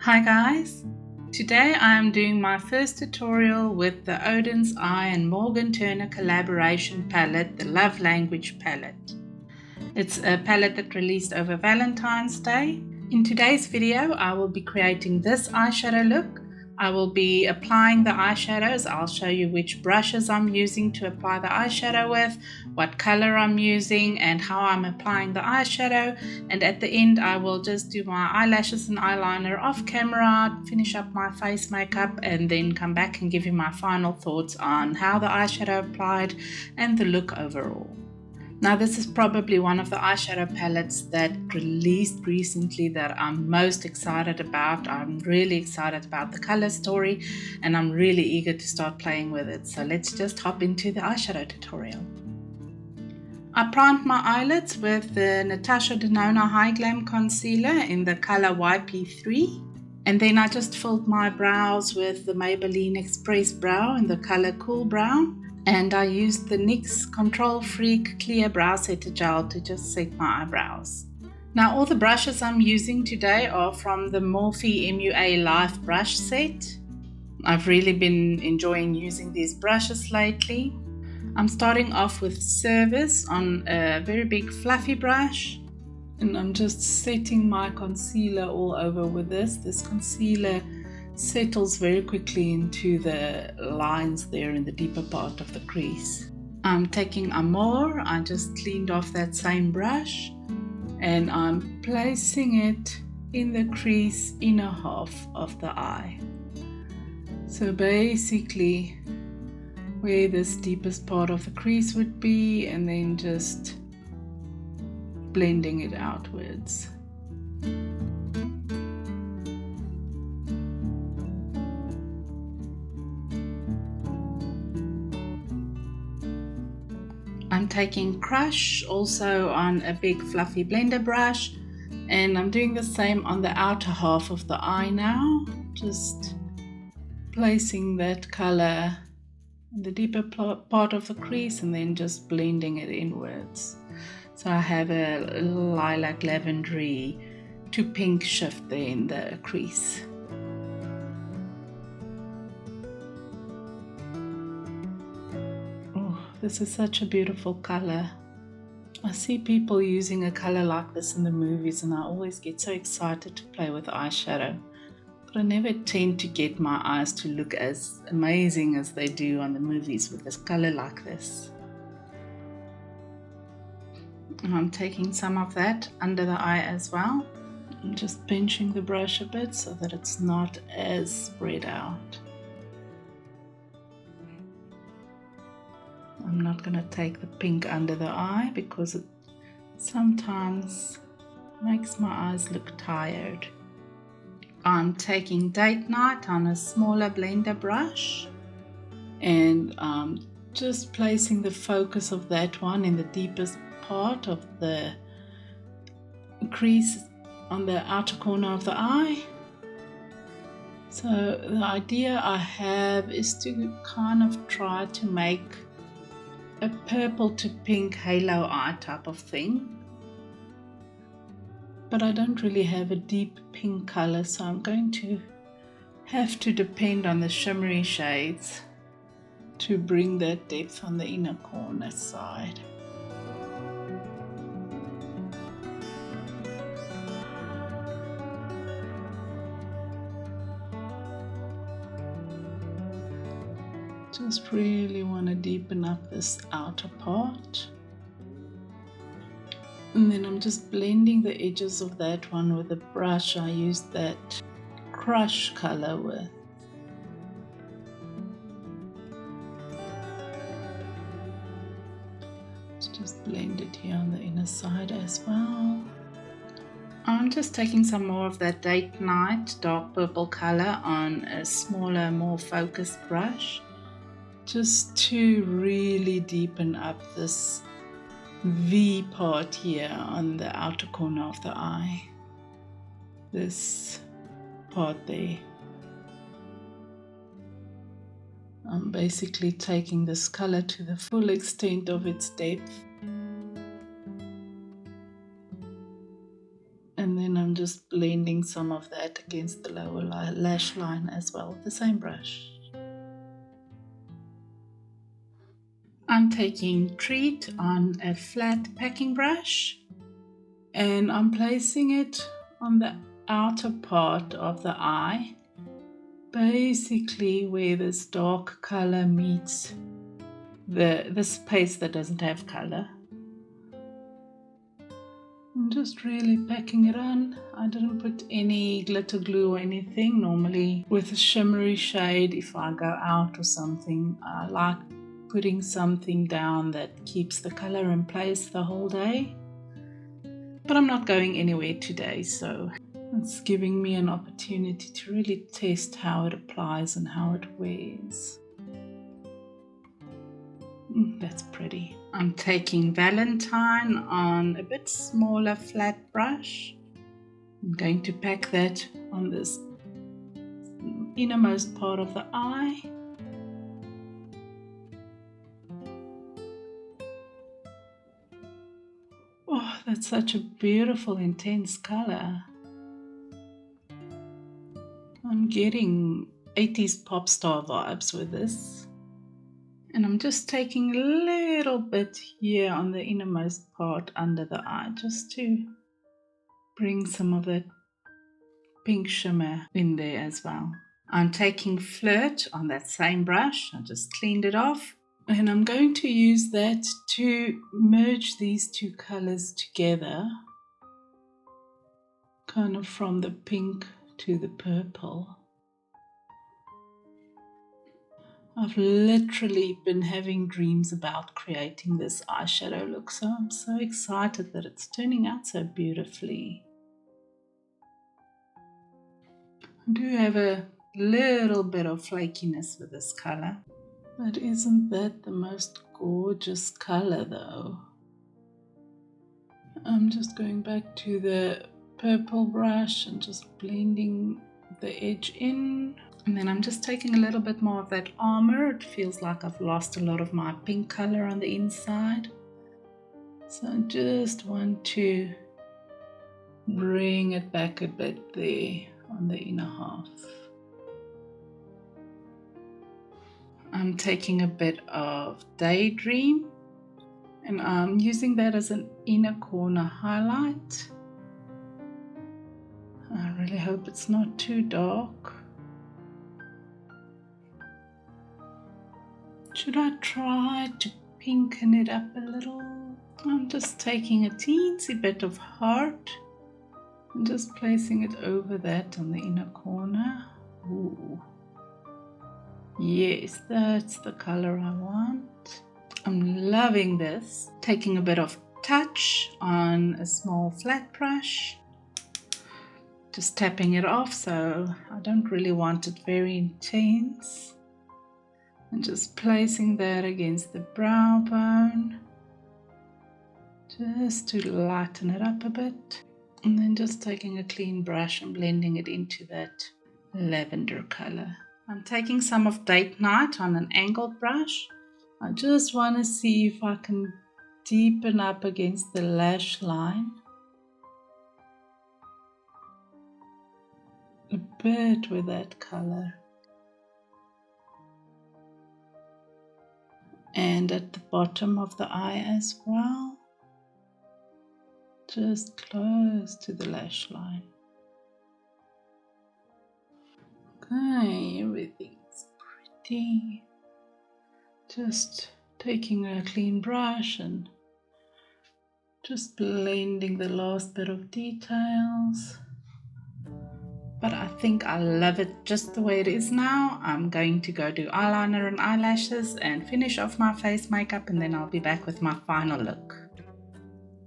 Hi guys! Today I am doing my first tutorial with the Oden's Eye and Morgan Turner collaboration palette, the Love Language palette. It's a palette that released over Valentine's Day. In today's video I will be creating this eyeshadow look. I will be applying the eyeshadows. I'll show you which brushes I'm using to apply the eyeshadow with, what color I'm using, and how I'm applying the eyeshadow. And at the end I will just do my eyelashes and eyeliner off camera, finish up my face makeup, and then come back and give you my final thoughts on how the eyeshadow applied and the look overall. Now this is probably one of the eyeshadow palettes that released recently that I'm most excited about. I'm really excited about the color story and I'm really eager to start playing with it. So let's just hop into the eyeshadow tutorial. I primed my eyelids with the Natasha Denona High Glam Concealer in the color YP3. And then I just filled my brows with the Maybelline Express Brow in the color Cool Brown. And I used the NYX Control Freak Clear Brow Setter Gel to just set my eyebrows. Now all the brushes I'm using today are from the Morphe MUA Life brush set. I've really been enjoying using these brushes lately. I'm starting off with Service on a very big fluffy brush. And I'm just setting my concealer all over with this. This concealer settles very quickly into the lines there in the deeper part of the crease. I'm taking Amore, I just cleaned off that same brush and I'm placing it in the crease inner half of the eye. So basically where this deepest part of the crease would be, and then just blending it outwards. I'm taking Crush also on a big fluffy blender brush, and I'm doing the same on the outer half of the eye now, just placing that color in the deeper part of the crease and then just blending it inwards. So I have a lilac lavendery to pink shift there in the crease. This is such a beautiful color. I see people using a color like this in the movies and I always get so excited to play with eyeshadow. But I never tend to get my eyes to look as amazing as they do on the movies with this color like this. And I'm taking some of that under the eye as well. I'm just pinching the brush a bit so that it's not as spread out. I'm not going to take the pink under the eye because it sometimes makes my eyes look tired. I'm taking Date Night on a smaller blender brush and I'm just placing the focus of that one in the deepest part of the crease on the outer corner of the eye. So the idea I have is to kind of try to make a purple to pink halo eye type of thing, but I don't really have a deep pink color, so I'm going to have to depend on the shimmery shades to bring that depth on the inner corner side. Just really want to deepen up this outer part. And then I'm just blending the edges of that one with a brush I used that Crush color with. Let's just blend it here on the inner side as well. I'm just taking some more of that Date Night dark purple color on a smaller, more focused brush, just to really deepen up this V part here on the outer corner of the eye. This part there. I'm basically taking this color to the full extent of its depth. And then I'm just just blending some of that against the lower lash line as well with the same brush. I'm taking Treat on a flat packing brush and I'm placing it on the outer part of the eye, basically where this dark color meets the space that doesn't have color. I'm just really packing it on. I didn't put any glitter glue or anything. Normally with a shimmery shade, if I go out or something, I like putting something down that keeps the color in place the whole day. But I'm not going anywhere today, so it's giving me an opportunity to really test how it applies and how it wears. That's pretty. I'm taking Valentine on a bit smaller flat brush. I'm going to pack that on this innermost part of the eye. Oh, that's such a beautiful, intense color. I'm getting 80s pop star vibes with this. And I'm just taking a little bit here on the innermost part under the eye, just to bring some of that pink shimmer in there as well. I'm taking Flirt on that same brush. I just cleaned it off. And I'm going to use that to merge these two colors together, kind of from the pink to the purple. I've literally been having dreams about creating this eyeshadow look, so I'm so excited that it's turning out so beautifully. I do have a little bit of flakiness with this color. But isn't that the most gorgeous color though? I'm just going back to the purple brush and just blending the edge in. And then I'm just taking a little bit more of that Armor. It feels like I've lost a lot of my pink color on the inside. So I just want to bring it back a bit there on the inner half. I'm taking a bit of Daydream and I'm using that as an inner corner highlight. I really hope it's not too dark. Should I try to pinken it up a little? I'm just taking a teensy bit of Heart and just placing it over that on the inner corner. Ooh. Yes, that's the color I want. I'm loving this. Taking a bit of Touch on a small flat brush. Just tapping it off, so I don't really want it very intense. And just placing that against the brow bone. Just to lighten it up a bit. And then just taking a clean brush and blending it into that lavender color. I'm taking some of Date Night on an angled brush. I just want to see if I can deepen up against the lash line a bit with that color. And at the bottom of the eye as well, just close to the lash line. Okay, everything's pretty. Just taking a clean brush and just blending the last bit of details. But I think I love it just the way it is now. I'm going to go do eyeliner and eyelashes and finish off my face makeup, and then I'll be back with my final look.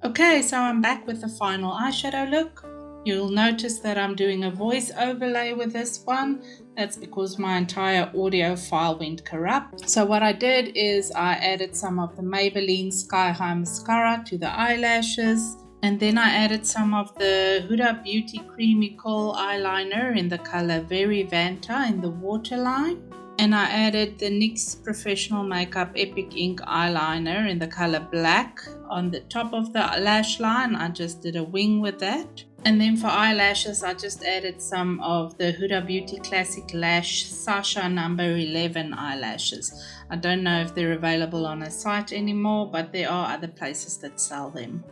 Okay, so I'm back with the final eyeshadow look. You'll notice that I'm doing a voice overlay with this one. That's because my entire audio file went corrupt. So what I did is I added some of the Maybelline Sky High Mascara to the eyelashes. And then I added some of the Huda Beauty Creamy Kohl eyeliner in the color Very Vanta in the waterline. And I added the NYX Professional Makeup Epic Ink eyeliner in the color Black on the top of the lash line. I just did a wing with that. And then for eyelashes, I just added some of the Huda Beauty Classic Lash Sasha number 11 eyelashes. I don't know if they're available on a site anymore, but there are other places that sell them.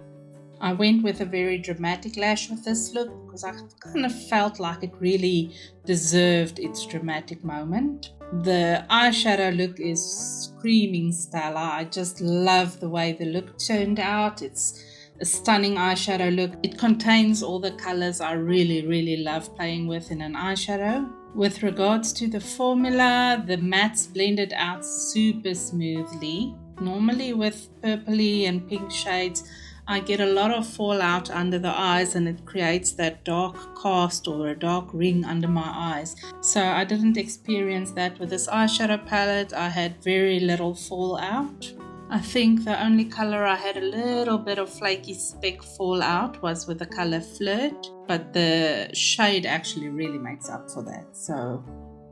I went with a very dramatic lash with this look because I kind of felt like it really deserved its dramatic moment. The eyeshadow look is screaming stellar. I just love the way the look turned out. It's a stunning eyeshadow look. It contains all the colors I really love playing with in an eyeshadow. With regards to the formula, the mattes blended out super smoothly. Normally with purpley and pink shades, I get a lot of fallout under the eyes and it creates that dark cast or a dark ring under my eyes. So I didn't experience that with this eyeshadow palette. I had very little fallout. I think the only color I had a little bit of flaky speck fallout was with the color Flirt, but the shade actually really makes up for that. So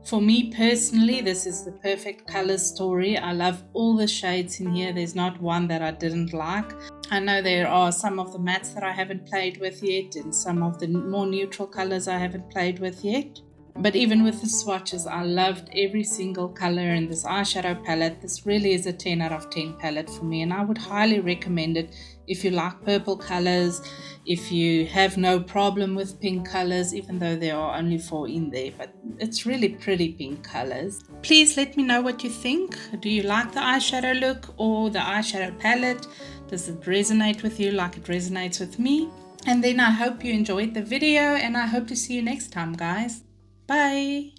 for me personally, this is the perfect color story. I love all the shades in here. There's not one that I didn't like. I know there are some of the mattes that I haven't played with yet and some of the more neutral colors I haven't played with yet. But even with the swatches, I loved every single color in this eyeshadow palette. This really is a 10 out of 10 palette for me, and I would highly recommend it if you like purple colors, if you have no problem with pink colors, even though there are only 4 in there, but it's really pretty pink colors. Please let me know what you think. Do you like the eyeshadow look or the eyeshadow palette? Does it resonate with you like it resonates with me? And then I hope you enjoyed the video, and I hope to see you next time, guys. Bye!